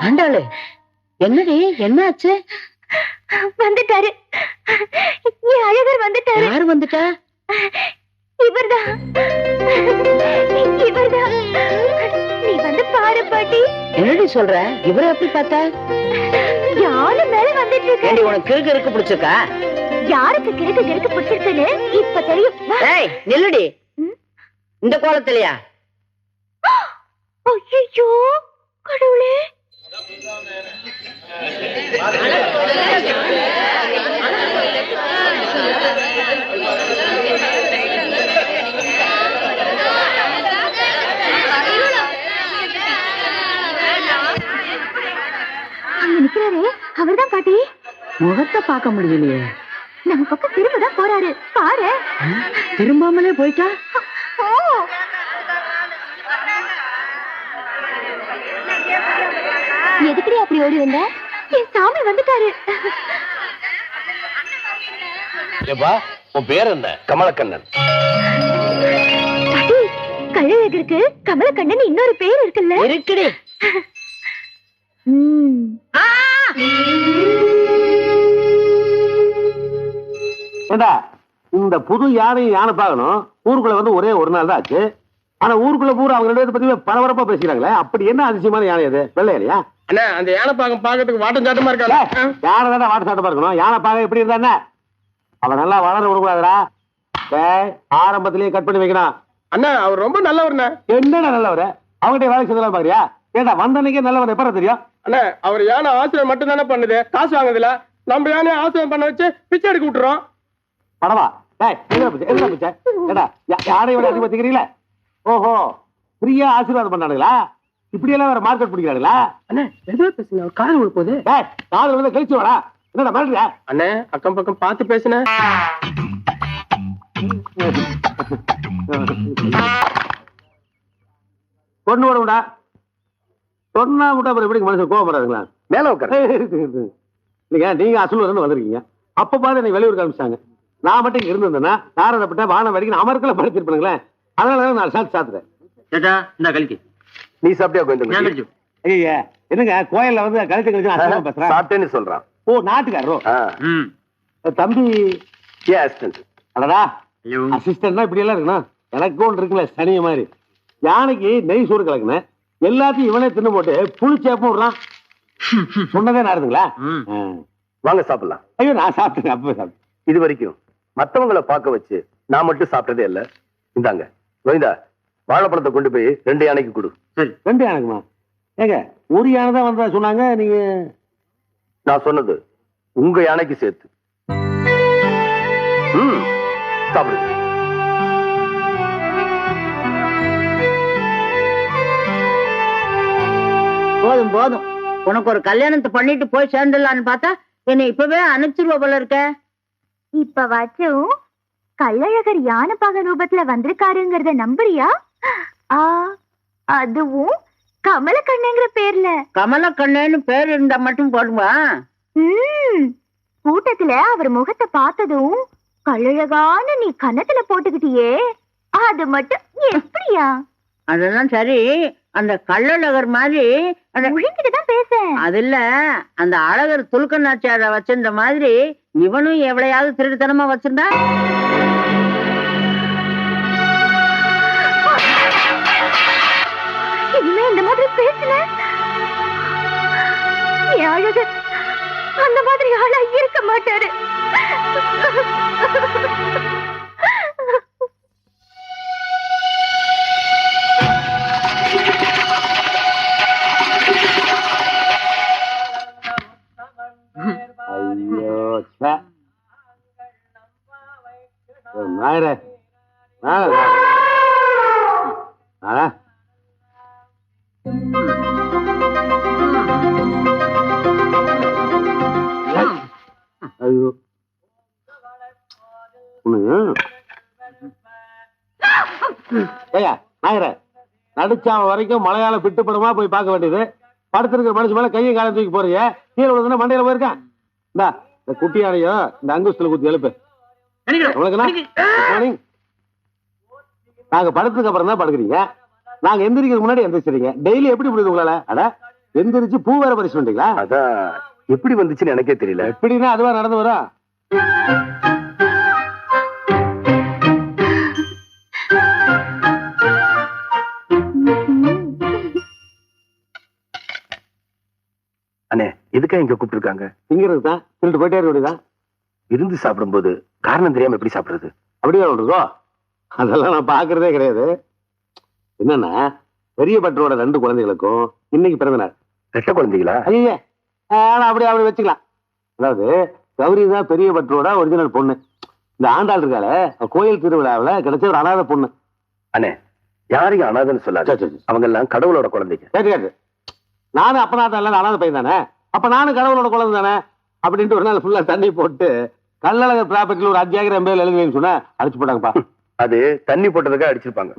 ஆண்டாளு, என்னடி, என்ன ஆச்சு? வந்துட்டாரு, என் அழகர் வந்துட்டாரு. யாரு வந்துட்டா? இவர்தான், இவர்தான். நீ வந்து பாரு பாட்டி. என்னடி சொல்ற? இவரை எப்படி பார்த்தா? யாரு மேல வந்துட்டு இருக்க? உனக்கு கிறுக்கு இருக்கு பிடிச்சிருக்கா? யாருக்கு கிறுக்கு கிறுக்கு பிடிச்சிருக்குன்னு இப்ப தெரியும். ஏய் நில்லுடி. இந்த கோலத்திலயா? ஐயோ கடவுளே. அங்க நிக்கிறாரே, அவர்தான் பாட்டி. முகத்தை பார்க்க முடியலையே. நம்ம பக்கம் திரும்பதான் போறாரு, பாரு. திரும்பாமலே போயிட்டா? எதுக்குடி அப்படி ஓடி வந்த? என் சாமி வந்துட்டாரு. உன் பேர் என்ன? கமலக்கண்ணன். கள்ளழகருக்கு கமலக்கண்ணன் இன்னொரு பேர் இருக்குல்ல? இருக்குடி. இந்த புது யானையும் யானை பார்க்கணும். ஊருக்குள்ள வந்து ஒரே ஒரு நாள் தான் ஆச்சு. ஆனா ஊருக்குள்ள பூரா அவங்க ரெண்டு பத்தி பரபரப்பா பேசிக்கிறாங்களே, அப்படி என்ன அதிசயமான யானை அது? வெள்ளை யானையா? அண்ணா, அந்த யானை பாக்கிறதுக்கு வாட்டம் சாட்டமா இருக்கா? யானை தானே வாட்ட சாட்டமா இருக்கணும். யானை பார்க்க எப்படி இருந்தா என்ன? அவன் நல்லா வளர விடக்கூடாதுடா. ஆரம்பத்திலேயே கட் பண்ணி வைக்கணும். அண்ணா, அவர் ரொம்ப நல்லவர்ண்ணா. என்னடா நல்லவரு? அவங்ககிட்ட வேலை செஞ்சலாம் பாக்குறியா? ஏண்டா வந்தன்னைக்கே நல்லவர் எப்ப தெரியும்? அண்ணா, அவர் யானை ஆசிரியர் மட்டும் தானே பண்ணுது, காசு வாங்குதுல. நம்ம யானை ஆசிரியர் பண்ண வச்சு பிச்சை எடுக்க விட்டுறோம். படவா? யானை விட அதிகமா திக்கிறீங்களா? ஓஹோ, ஃப்ரீயா ஆசீர்வாதம் பண்ணானுங்களா? இப்படி எல்லாம் வேற மார்க்கெட் பிடிக்கிறாங்களா? அண்ணா, எதோ பேசுங்க, காது விட போகுது. காது வந்து கழிச்சு வாடா. என்னடா மாறியா? அண்ணே, அக்கம் பக்கம் பார்த்து பேசுன. பொண்ணு விடா. சொன்னா மட்டும் அப்புறம் எப்படி மனுஷன் கோவம் வராதுங்களா? மேல உட்காரு. இல்லைங்க, நீங்க அசலூர்னு வந்திருக்கீங்க. அப்ப பாத்து என்னை வெளியூர் காமிச்சாங்க. நான் மட்டும் இங்க இருந்திருந்தேன்னா நாரதப்பட்ட வானம் வரைக்கும் அமர்க்கல படுத்திருப்பாங்களேன். அதனாலதான் நான் சாப்பிட்டேன். நீ சாப்பிட்டியா? கொஞ்சம் ஐயா, என்னங்க கோயில்ல வந்து கழிச்சு கழிச்சு பேசுறேன். சாப்பிட்டேன்னு சொல்றான். ஓ, நாட்டுக்காரோ? தம்பி அடடா, அசிஸ்டன்ட்னா இப்படி எல்லாம் இருக்கணும். எனக்கு ஒன்று இருக்குல்ல, சனிய மாதிரி. யானைக்கு நெய் சோறு கலக்குனேன். எல்லாத்தையும் இவனே தின்னு போட்டு புளிச்சேப்பம் விடுறான். சொன்னதே நாருதுங்களா? வாங்க சாப்பிடலாம். ஐயோ, நான் சாப்பிட்டேன். அப்பவே சாப்பிட்டேன். இது வரைக்கும் மத்தவங்களை பார்க்க வச்சு நான் மட்டும் சாப்பிட்டதே இல்ல. இந்தாங்க கோவிந்தா, வாழைப்பழத்தை கொண்டு போய் 2 யானைக்கு கொடு. சரி, 2 யானைக்குமா? ஏங்க, ஒரு யானை தான் வந்தா சொன்னாங்க. நீங்க நான் சொன்னது உங்க யானைக்கு சேர்த்து. சாப்பிடுங்க. போதும் போதும். உனக்கு ஒரு கல்யாணத்தை பண்ணிட்டு போய் சேர்ந்துடலான்னு பார்த்தா என்னை இப்பவே அனுப்பிச்சிருவ போல இருக்க. இப்பவாச்சும் கள்ளழகர் யானைப்பாக ரூபத்துல வந்திருக்காருங்கிறத நம்புறியா? அதுவும் கமலக்கண்ணங்கிற பேர்ல. கமலக்கண்ணன்னு பேர் இருந்தா மட்டும் போடுவா? கூட்டத்துல அவர் முகத்தை பார்த்ததும் கள்ளழகான நீ கன்னத்துல போட்டுக்கிட்டியே, அது மட்டும் எப்படியா? அதெல்லாம் சரி, அந்த கள்ளழகர் மாதிரி முழுங்கிட்டுதான் பேச. அது இல்ல, அந்த அழகர் துலுக்கநாச்சியார வச்சிருந்த மாதிரி இவனும் எவ்வளையாவது திருட்டுத்தனமா வச்சிருந்தா? இனிமே இந்த மாதிரி பேசல. அழகர் அந்த மாதிரி ஆளா இருக்க மாட்டாரு. ஐயோ, நாயரே, ஐயோ, ஐயா நாயரே, நடிச்சாம வரைக்கும் மலையாள பிட்டு படமா போய் பார்க்க வேண்டியது. படுத்திருக்கிற மனுஷன் மேல கையை காலம் தூக்கி போறீங்க. கீழே விழுதுன்னா மண்டையில போயிருக்கேன். இந்த குட்டியானையோ இந்த அங்குஸ்துல குத்தி எழுப்பு. நாங்க படுத்ததுக்கு அப்புறம் தான் படுக்கிறீங்க. நாங்க எந்திரிக்கிறதுக்கு முன்னாடி எந்திரிச்சிருங்க. டெய்லி எப்படி முடியுது உங்களால? அட, எந்திரிச்சு பூ வேற பறிச்சு வந்தீங்களா? அதான் எப்படி வந்துச்சுன்னு எனக்கே தெரியல. எப்படின்னா அதுவா நடந்து வரும். அண்ணே எதுக்கா இங்க கூப்பிட்டு இருக்காங்க? திங்கிறது தான், திருட்டு போயிட்டே இருக்க. விருந்து சாப்பிடும்போது காரணம் தெரியாம எப்படி சாப்பிடுறது? அப்படியே இருக்கோ? அதெல்லாம் நான் பாக்குறதே கிடையாது. என்னன்னா பெரிய பட்டரோட 2 குழந்தைகளுக்கும் இன்னைக்கு பிறந்த நாள். ரெட்ட குழந்தைகளா? ஐயே, அப்படி வச்சுக்கலாம். அதாவது கௌரி தான் பெரிய பட்டரோட ஒரிஜினல் பொண்ணு. இந்த ஆண்டாள் இருக்கால கோயில் திருவிழாவில் கிடைச்ச ஒரு அனாதை பொண்ணு. அண்ணே யாரையும் அனாதைன்னு சொல்லாது. அவங்க எல்லாம் கடவுளோட குழந்தைங்க. கேட்டு நானும் அப்பனாதான் இல்ல, அனாதை பையன் தானே. அப்ப நானும் கடவுளோட குழந்தை தானே அப்படின்ட்டு ஒரு நாள் ஃபுல்லா தண்ணி போட்டு கல்லழகர் ப்ராப்பர்ட்டில ஒரு அத்தியாகிரம் பேர் எழுதுவேன்னு சொன்னா அடிச்சு போட்டாங்கப்பா. அது தண்ணி போட்டதுக்காக அடிச்சிருப்பாங்க.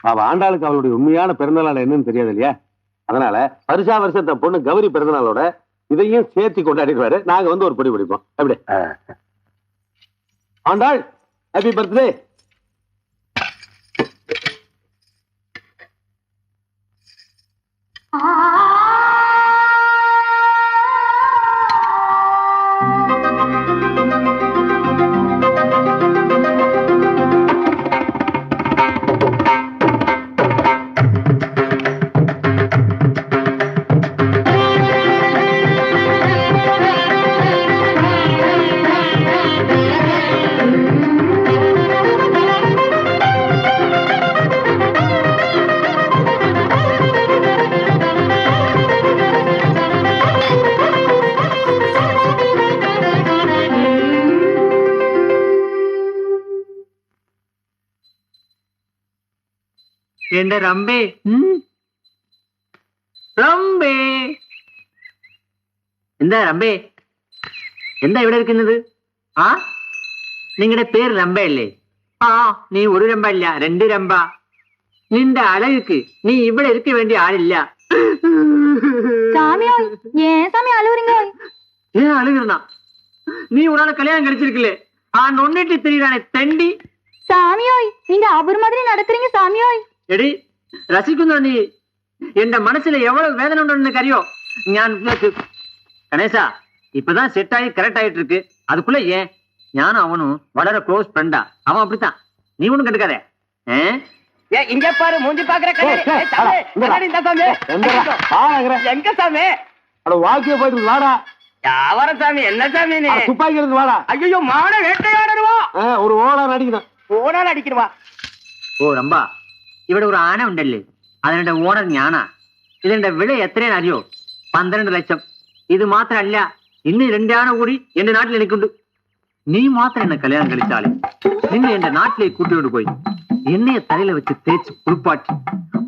அவ ஆண்டாளுக்கு அவளுடைய உண்மையான பிறந்தநாள் என்னன்னு தெரியாது இல்லையா? அதனால வருஷா வருஷம் தன் பொண்ணு கௌரி பிறந்தநாளோட இதையும் சேர்த்து கொண்டாடிடுவாரு. நாங்க வந்து ஒரு பொடி பிடிப்போம். எப்படி ஆண்டாள் ஹாப்பி பர்த்டே. എന്റെ റമ്പേ റമ്പേ എന്താ റമ്പേ എന്താ ഇവിടെ ഇരിക്കുന്നത്? ആ നിങ്ങളുടെ പേര് രമ്പയല്ലേ? ആ നീ ഒരു രമ്പ ഇല്ല, 2 രമ്പ. നിന്റെ അഴകുക്ക് നീ ഇവിടെ இருக்க வேண்டிய ஆளில்ல. சாமியா ஏன் சாமி அழுவுறீங்க? ஏன் அழுகுறனா? நீ உன்னால கல்யாணம் கழிச்சிருக்கல. நொன்னிட்டு திரியிறானே தெண்டி. சாமியோய் நீங்க அவர் மாதிரி நடக்கிறீங்க சாமியோய். എടി രസിക്കുന്ന നീ എന്റെ മനസ്സിൽ എവ്വളവ് വേദന ഉണ്ടെന്ന് അറിയോ? ഞാൻ கணேசா இப்பதான் செட் ஆகி கரெக்ட் ஆயிட்டு இருக்கு. அதுக்குள்ள ஏன் ஞானும் அவனும் வளர க்ளோஸ் ஃப்ரெண்டா. அவன் அப்படித்தான், நீ ஒண்ணும் கண்டுக்காதே. இங்க பாரு மூஞ்சி பாக்குற எங்க சாமி? வாழ்க்கைய போயிட்டு வாடா. யாவர சாமி என்ன சாமி நீ? துப்பாக்கி இருந்து வாடா. ஐயோ மான வேட்டையாடணுவா. ஒரு ஓடான் அடிக்கணும். ഓണാൻ അടിക്കണവാ. ഓ റമ്പ ഇവിടെ ഒരു ആന ഉണ്ടല്ലേ, അതിന്റെ ഓണർ ഞാനാ. ഇതിന്റെ വില എത്രയാണെന്ന് അറിയോ? 12 ലക്ഷം. ഇത് മാത്രമല്ല, ഇന്ന് 2 ആന കൂടി എന്റെ നാട്ടിൽ എനിക്കുണ്ട്. നീ മാത്രം എന്നെ കല്യാണം കഴിച്ചാലേ നിന്നെ എന്റെ നാട്ടിലേക്ക് കൂട്ടിക്കൊണ്ട് പോയി എണ്ണയെ തലയില വെച്ച് തേച്ച് കുളിപ്പാട്ടി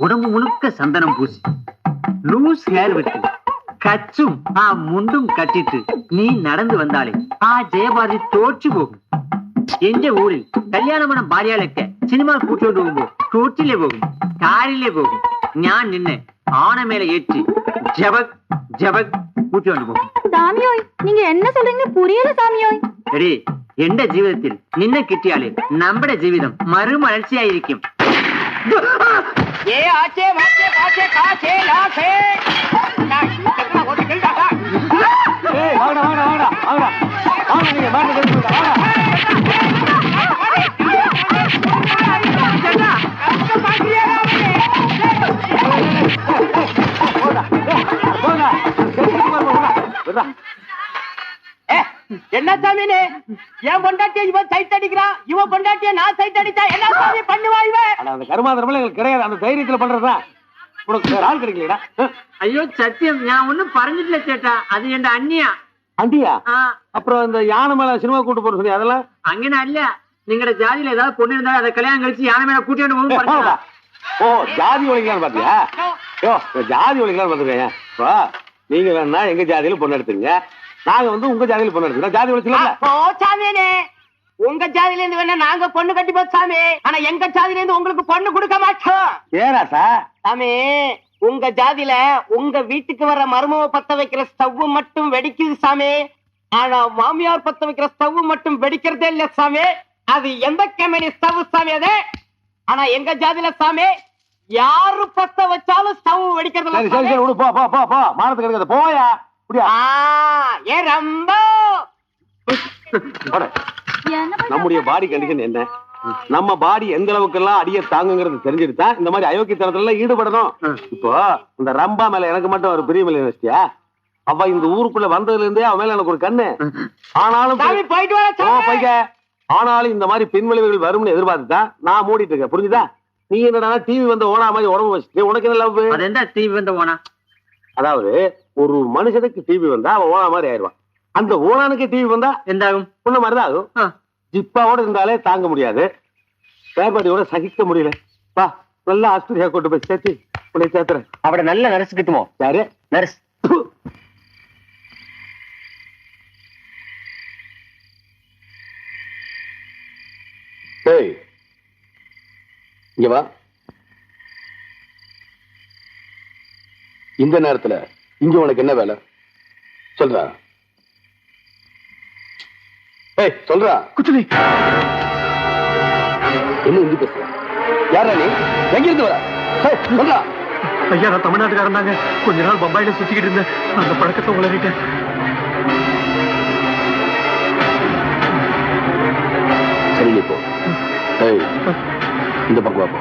ഉടമ്പ് മുഴുക്ക ചന്ദനം പൂശി ലൂസ് ഹെയർ വെട്ടി കച്ചും ആ മുണ്ടും കട്ടിട്ട് നീ നടന്നു വന്നാലേ ആ ജയഭാരതി തോറ്റു പോകും. എന്റെ ഊരിൽ കല്യാണമണ ഭാര്യകളൊക്കെ സിനിമ കൂട്ടിക്കൊണ്ട് പോകുമ്പോ ടൂറ്റിലേ പോകും, കാറിലേ പോകും. ഞാൻ നിന്നെ ആണമേലെ ഏറ്റി ജബക് ജബക് കൂട്ടിക്കൊണ്ട് പോകും. சாமியோய் நீங்க என்ன சொல்றீங்க புரியல சாமியோய். എടി എന്റെ ജീവിതത്തിൽ നിന്നെ കിട്ടിയാലേ നമ്മുടെ ജീവിതം മറുമലർച്ചയായിരിക്കും. என்ன சாமினே என் பொண்டாட்டிய இவன் சைட் அடிக்கிறான், இவன் பொண்டாட்டிய நான் சைட் அடிச்சா என்ன சாமி பண்ணுவா இவன்? அந்த கருமாந்திரமெல்லாம் எங்களுக்கு கிடையாது. அந்த தைரியத்துல பண்றதா உனக்கு வேற ஆள் கிடைக்கலடா. ஐயோ சத்தியம் நான் ஒண்ணும் பறஞ்சிட்டல சேட்டா. அது என் அண்ணியா. அண்டியா? அப்புறம் இந்த யானை மேல சினிமா கூட்டு போற சொல்லி அதெல்லாம் அங்கன இல்ல. நீங்கட ஜாதியில ஏதாவது பொண்ணு இருந்தா அதை கல்யாணம் கழிச்சு யானை மேல கூட்டிட்டு போகும் பறஞ்சா. ஓ ஜாதி ஒழிக்கலாம் பாத்தியா? யோ ஜாதி ஒழிக்கலாம் பாத்துக்கேன். இப்போ நீங்க வேணா எங்க ஜாதியில பொண்ணு எடுத்துங்க, நாங்க வந்து உங்க ஜாதியில பொண்ணு எடுத்துக்கிறோம். ஜாதி ஒழிச்சல ஓ சாமினே உங்க ஜாதியில இருந்து வேணா நாங்க பொண்ணு கட்டிப்போம் சாமி. ஆனா எங்க ஜாதியில இருந்து உங்களுக்கு பொண்ணு கொடுக்க மாட்டோம். ஏரா சார் சாமி உங்க ஜாதியில உங்க வீட்டுக்கு வர்ற மருமவ பத்த வைக்கிற ஸ்டவ் மட்டும் வெடிக்குது சாமி. ஆனா மாமியார் பத்த வைக்கிற ஸ்டவ் மட்டும் வெடிக்கிறதே இல்ல சாமி. அது எந்த கம்பெனி ஸ்டவ் சாமி அது? ஆனா எங்க ஜாதியில சாமி யாரு பத்த வச்சாலும் ஸ்டவ் சரி வெடிக்கிறது சரி சரி விடு, போ போ போ போ மானத்துக்கு கிடைக்காது, போயா இப்படியா ஏ ரொம்ப போட. நம்முடைய பாடி கண்டிஷன் என்ன, நம்ம பாடி எந்த அளவுக்கு எல்லாம் அடிய தாங்குங்கிறது தெரிஞ்சுட்டா இந்த மாதிரி அயோக்கியத்தனத்துல எல்லாம் ஈடுபடணும். இப்போ இந்த ரம்பா மேல எனக்கு மட்டும் ஒரு பிரியம் இல்லை நினைச்சியா? அவ இந்த ஊருக்குள்ள வந்ததுல இருந்தே அவன் மேல எனக்கு ஒரு கண்ணு. ஆனாலும் போய்க்க. ஆனாலும் இந்த மாதிரி பின்விளைவுகள் வரும்னு எதிர்பார்த்துதான் நான் மூடிட்டு இருக்கேன், புரிஞ்சுதா? நீ என்னடா டிவி வந்த ஓனா மாதிரி உடம்பு வச்சுட்டு உனக்கு என்ன லவ்? அது என்ன டிவி வந்த ஓனா? அதாவது ஒரு மனுஷனுக்கு டிவி வந்தா அவன் ஓனா மாதிரி ஆயிடுவான். அந்த ஓனானுக்கு டிவி வந்தா எந்த ஆகும்? உன்ன மாதிரிதான் ஆகும். ஜிப்பாவோட இருந்தாலே தாங்க முடியாது, பேர்பாடியோட சகிக்க முடியல. வா நல்லா ஆஸ்பத்திரியா கொண்டு போய் சேர்த்து உன்னை சேர்த்துறேன். அவட நல்ல நர்ஸ் கிட்டுமோ? யாரு நர்ஸ்? ஏய் இங்க வா. இந்த நேரத்துல இங்க உனக்கு என்ன வேலை சொல்றா? ஏய் சொல்றா. குச்சுலி என்ன இந்தி பேசுற? யாரா நீ? எங்க இருந்து வர? ஏய் சொல்றா. ஐயா நான் தமிழ்நாட்டுக்காரன் தாங்க, கொஞ்ச நாள் பம்பாயில சுத்திக்கிட்டு இருந்தேன், அந்த பழக்கத்தை உளறிட்டேன். சரி நீ போ. ஏய் இந்த பக்கம் வா போ.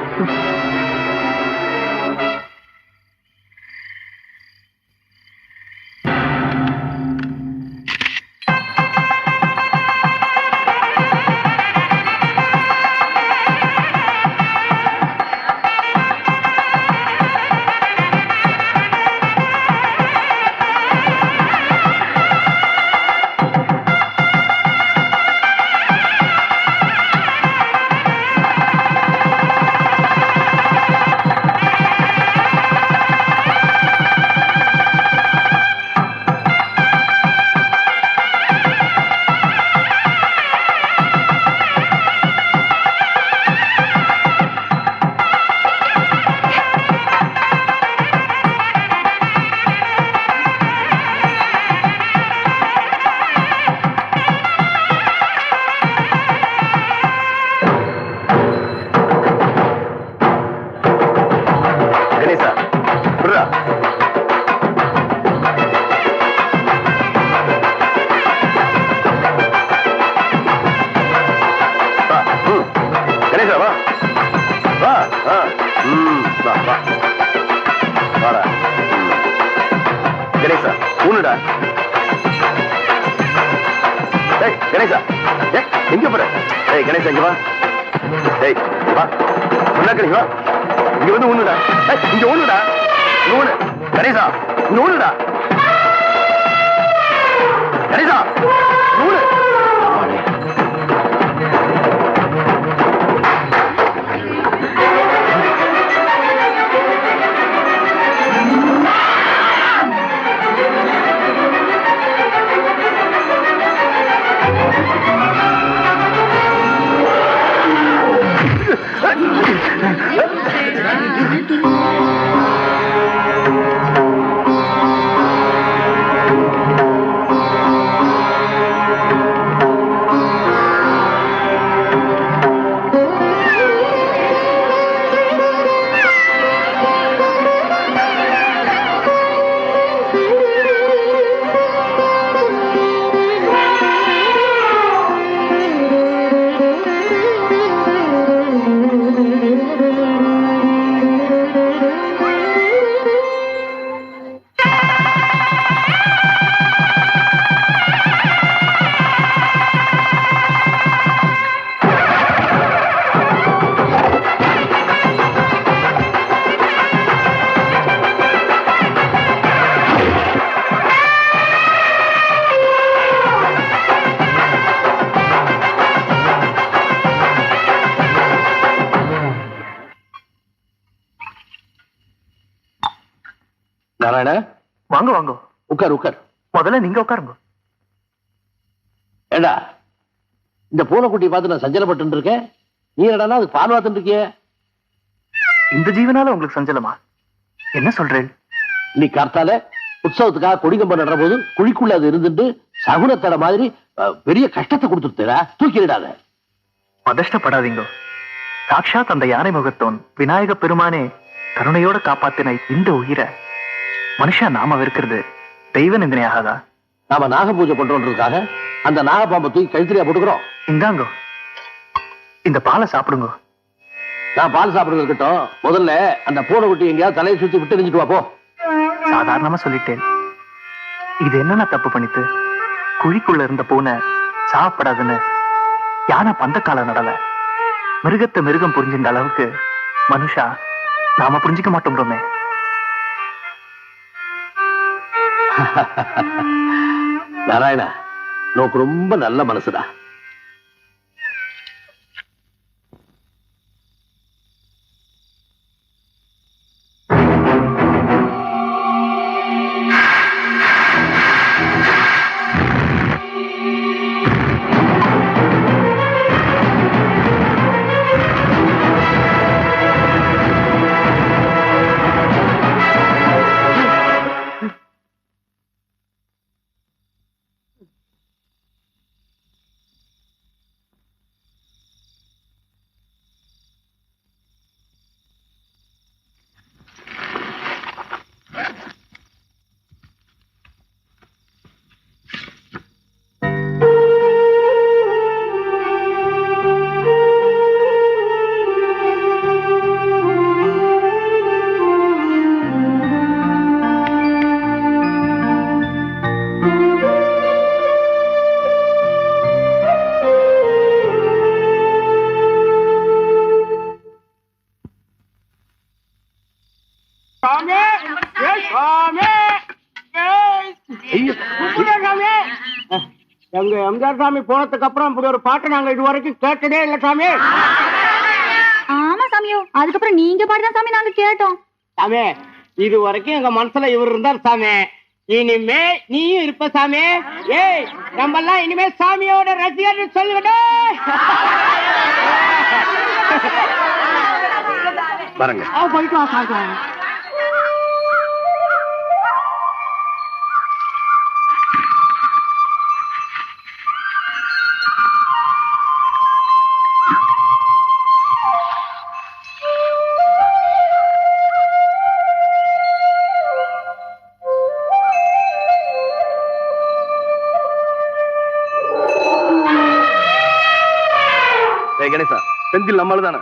கணேசா உன்னுடா. ஏய் கணேசா எங்க போற? ஏய் கணேசா இங்க வா. ஏய் வா உன்ன கணேசா இங்க வந்து உன்னுடா. ஏய் இங்க உன்னுடா. நூனு கணேசா நூனுடா. கணேசா நூனு. நாராயண வாங்க வாங்க, உட்கார் உட்கார். முதல்ல நீங்க உட்காருங்க. ஏண்டா இந்த பூனைக்குட்டியை பார்த்து நான் சஞ்சலப்பட்டு இருக்கேன், நீ என்னடா அதுக்கு பால் வாத்துட்டு இருக்கிய? இந்த ஜீவனால உங்களுக்கு சஞ்சலமா? என்ன சொல்றேன்? நீ கார்த்தால உற்சவத்துக்காக கொடிகம்பம் நடுற போது குழிக்குள்ள அது இருந்துட்டு சகுனத்தட மாதிரி பெரிய கஷ்டத்தை கொடுத்துருத்தா, தூக்கிடாத. பதஷ்டப்படாதீங்க. சாட்சாத் அந்த யானை முகத்தோன் விநாயக பெருமானே கருணையோட காப்பாத்தின இந்த உயிரை மனுஷா நாம வெறுக்கிறது தெய்வ நிந்தனை ஆகாதா? நாம நாக பூஜை பண்றோன்றதுக்காக அந்த நாகப்பாம்பை தூக்கி கழுத்திரியா போட்டுக்கிறோம். இந்தாங்கோ, இந்த பாலை சாப்பிடுங்க. நான் பால் சாப்பிடுறது இருக்கட்டும், முதல்ல அந்த பூனை குட்டி எங்கேயாவது தலையை சுத்தி விட்டு எரிஞ்சிட்டு வா போ. சாதாரணமா சொல்லிட்டேன். இது என்னன்னா தப்பு பண்ணிட்டு குழிக்குள்ள இருந்த பூனை சாப்பிடாதுன்னு யானை பந்த கால நடல. மிருகத்தை மிருகம் புரிஞ்சின்ற அளவுக்கு மனுஷா நாம புரிஞ்சிக்க மாட்டோம்றோமே. நாராயணா, நோக்கு ரொம்ப நல்ல மனசுடா. எங்க எம்ஜிஆர் சாமி போனதுக்கு அப்புறம் இப்படி ஒரு பாட்டு நாங்க இது வரைக்கும் கேட்டதே இல்ல சாமி. ஆமா சாமியோ, அதுக்கப்புறம் நீங்க பாடுதான் சாமி நாங்க கேட்டோம். சாமி, இது வரைக்கும் எங்க மனசுல இவர் இருந்தார் சாமி. இனிமே நீயும் இருப்ப சாமி. ஏய், நம்ம எல்லாம் இனிமே சாமியோட ரசிகர் சொல்லுடே. பாருங்க, போயிட்டு வா சாமி. கணேசா, செந்தில் நம்மள தானே?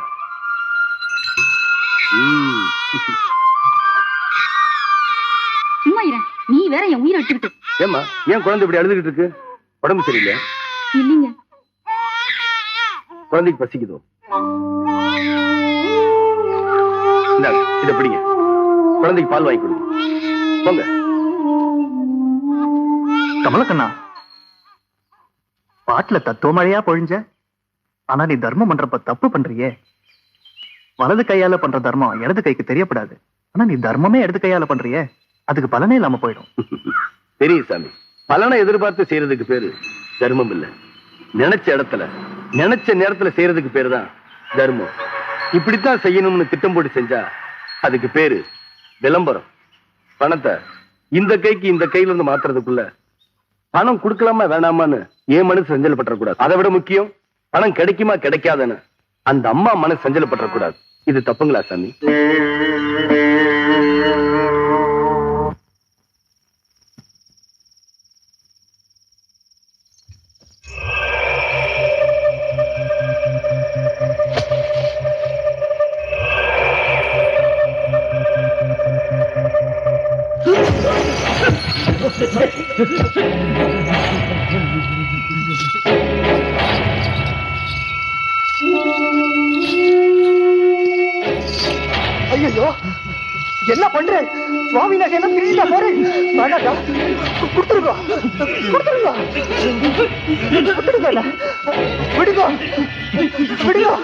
சும்மா இரு, நீ வேற என் உயிரை எடுத்துக்கிட்டு. ஏமா, ஏன் குழந்தை இப்படி அழுதுகிட்டு இருக்கு? உடம்பு சரியில்லையா? இல்லீங்க, குழந்தைக்கு பசிக்குதோ? இத பிடிங்க, குழந்தைக்கு பால் வாங்கி கொடுங்க. போங்க. கமலக்கண்ணா, பாட்டுல தத்துவ மழையா பொழிஞ்ச, ஆனா நீ தர்மம் பண்றப்ப தப்பு பண்றியே. வலது கையால பண்ற தர்மம் இடது கைக்கு தெரியப்படாது. ஆனா நீ தர்மமே இடது கையால பண்றியே, அதுக்கு பலனே இல்லாம போயிடும். தெரியும் சாமி, பலனை எதிர்பார்த்து செய்யறதுக்கு பேரு தர்மம் இல்ல. நினைச்ச இடத்துல நினைச்ச நேரத்துல செய்யறதுக்கு பேரு தான் தர்மம். இப்படித்தான் செய்யணும்னு திட்டம் போட்டு செஞ்சா அதுக்கு பேரு விளம்பரம். பணத்தை இந்த கைக்கு இந்த கையில இருந்து மாத்துறதுக்குள்ள பணம் கொடுக்கலாமா வேணாமான்னு ஏன் மனசு சஞ்சலப்படக்கூடாது. அதை விட முக்கியம், பணம் கிடைக்குமா கிடைக்காதுன்னு அந்த அம்மா மனசு சஞ்சலப்படக்கூடாது. இது தப்புங்களா சாமி? ஐயோ, என்ன பண்ற சுவாமி? நான் என்ன பிரியா போறேன். கொடுத்துருங்க, கொடுத்துருங்க, கொடுத்துருங்க, விடுங்க, விடுங்க.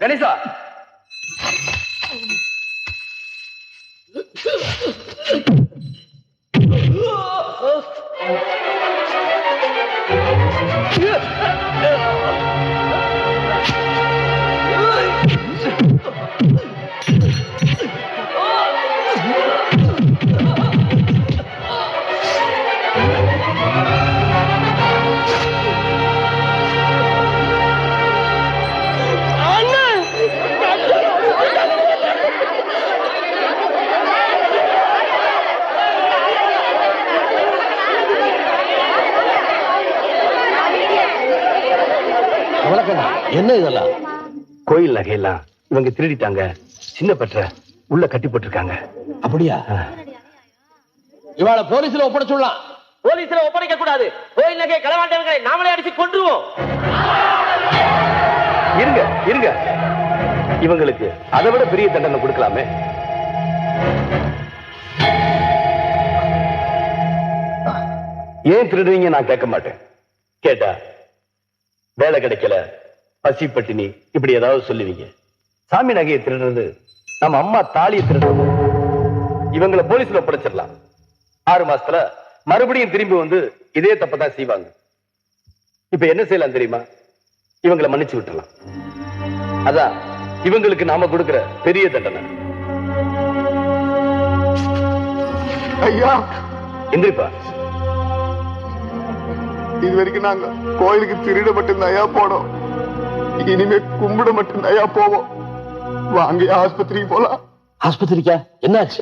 கணேசா என்ன இதெல்லாம்? கோயில் நகையெல்லாம் இவங்க திருடிட்டாங்க. சின்ன பற்ற உள்ள கட்டி போட்டிருக்காங்க. அப்படியா? இவாளை போலீஸ்ல ஒப்படைச்சுடலாம். போலீஸ்ல ஒப்படைக்க கூடாது. கோயில் நகை களவாண்டவர்களை நாமளே அடிச்சு கொன்றுவோம். இருங்க இருங்க, இவங்களுக்கு அதை விட பெரிய தண்டனை கொடுக்கலாமே. ஏன் திருடுறீங்க நான் கேட்க மாட்டேன். கேட்டா வேலை கிடைக்கல, பசி பட்டினி இப்படி ஏதாவது சொல்லுவீங்க. சாமி நகையை திருடுறது, நம்ம அம்மா தாலியை திருடுறது, இவங்களை போலீஸ்ல ஒப்படைச்சிடலாம். 6 மாசத்துல மறுபடியும் திரும்பி வந்து இதே தப்பதான் செய்வாங்க. இப்ப என்ன செய்யலாம் தெரியுமா? இவங்களை மன்னிச்சு விட்டுறலாம். அதான் இவங்களுக்கு நாம கொடுக்கிற பெரிய தண்டனை. ஐயா, எந்திரிப்பா. இது வரைக்கும் நாங்க கோயிலுக்கு திருட மட்டும் ஐயா போனோம். இனிமே கும்பிட மட்டும் ஐயா போவோம். வாங்க ஆஸ்பத்திரிக்கு போலாம். ஆஸ்பத்திரிக்கா? என்னாச்சு?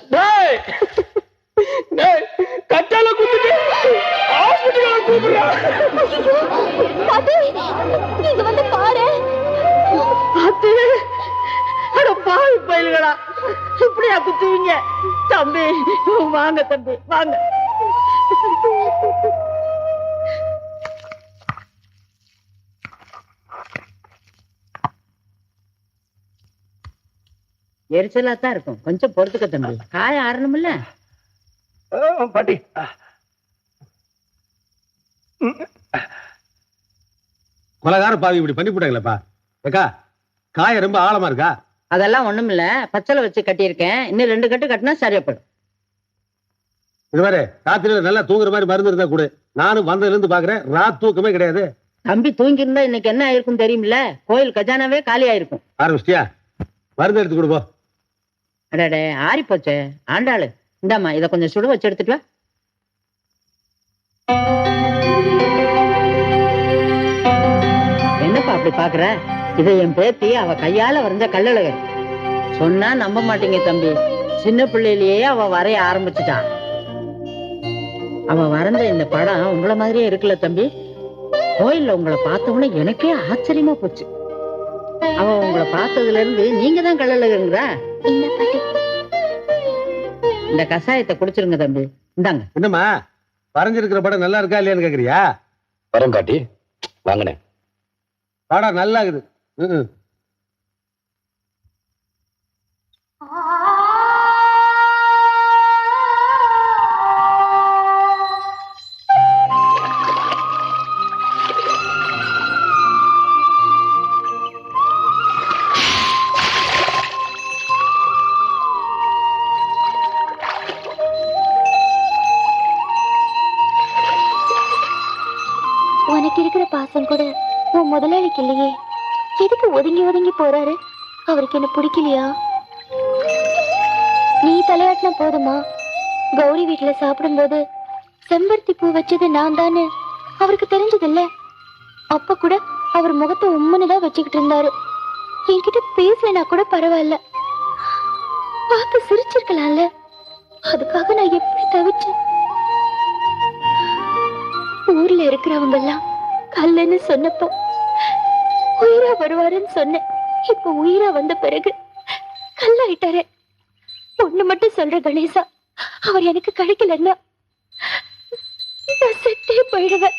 கட்டால கும்பிட்டு நீங்க வந்து பாரு. பாவி பயில்களா, இப்படியா குத்துவீங்க? தம்பி வாங்க, தம்பி வாங்க. எரிச்சலா தான் இருக்கும், கொஞ்சம் பொறுத்துக்க தம்பி. காய ஆறணும்ல பாட்டி. கொலகார பாவி இப்படி பண்ணி போட்டாங்களேப்பா. ஏக்கா, காய ரொம்ப ஆழமா இருக்கா? அதெல்லாம் ஒண்ணும் இல்ல, பச்சளை வச்சு கட்டியிருக்கேன். இன்னும் 2 கட்டு கட்டினா சரியாப்படும். இது மாதிரி ராத்திரியில நல்லா தூங்குற மாதிரி மருந்து இருந்தா கூட. நானும் வந்ததுல இருந்து பாக்குறேன், ராத் தூக்கமே கிடையாது. தம்பி தூங்கி இருந்தா இன்னைக்கு என்ன ஆயிருக்கும் தெரியுமில்ல? கோயில் கஜானாவே காலி ஆயிருக்கும். ஆரம்பிச்சிட்டியா? மருந்து எடுத்து கொடுப்போம். அடடே, ஆறி போச்சே. ஆண்டாளு, இந்தாம்மா இதை கொஞ்சம் சுட வச்சு எடுத்துட்டு வா. என்னப்பா அப்படி பாக்குற? இதை என் பேத்தி அவ கையால வரைஞ்ச கல்லழகர். சொன்னா நம்ப மாட்டீங்க தம்பி, சின்ன பிள்ளையிலேயே அவ வரைய ஆரம்பிச்சுட்டான். அவ வரைஞ்ச இந்த படம் உங்களை மாதிரியே இருக்குல்ல தம்பி? கோயில்ல உங்களை பார்த்த உடனே எனக்கே ஆச்சரியமா போச்சு. அவ உங்களை பார்த்ததுல இருந்து நீங்க தான் கல்லழகருங்கிற. இந்த கஷாயத்தை குடிச்சிருங்க தம்பி. இந்தாங்க. என்னம்மா, வரைஞ்சிருக்கிற படம் நல்லா இருக்கா இல்லையான்னு கேக்குறியா? வரம் பாட்டி, வாங்கினேன். படம் நல்லா இருக்குது. உனக்கு இருக்கிற பாசம் கூட உன் முதலாளிக்கு இல்லையே. எதுக்கு ஒதுங்கி ஒதுங்கி போறாரு? அவருக்கு என்ன பிடிக்கலையா? நீ தலையாட்டினா போதுமா? கௌரி வீட்டுல சாப்பிடும்போது செம்பருத்தி பூ வச்சது நான் தானே அவருக்கு தெரிஞ்சதில்ல. அப்ப கூட அவர் முகத்தை உம்முன்னுதான் வச்சுக்கிட்டு இருந்தாரு. என்கிட்ட பேசலனா கூட பரவாயில்ல, பார்த்து சிரிச்சிருக்கலாம்ல. அதுக்காக நான் எப்படி தவிச்சேன். ஊர்ல இருக்கிறவங்க எல்லாம் கல்லுன்னு சொன்னப்போ உயிரா வருவாருன்னு சொன்னேன். இப்ப உயிரா வந்த பிறகு கல்லாயிட்டாரே. ஒண்ணு மட்டும் சொல்ற கணேசா, அவர் எனக்கு கிடைக்கலன்னா நான் செத்தே போயிடுவேன்.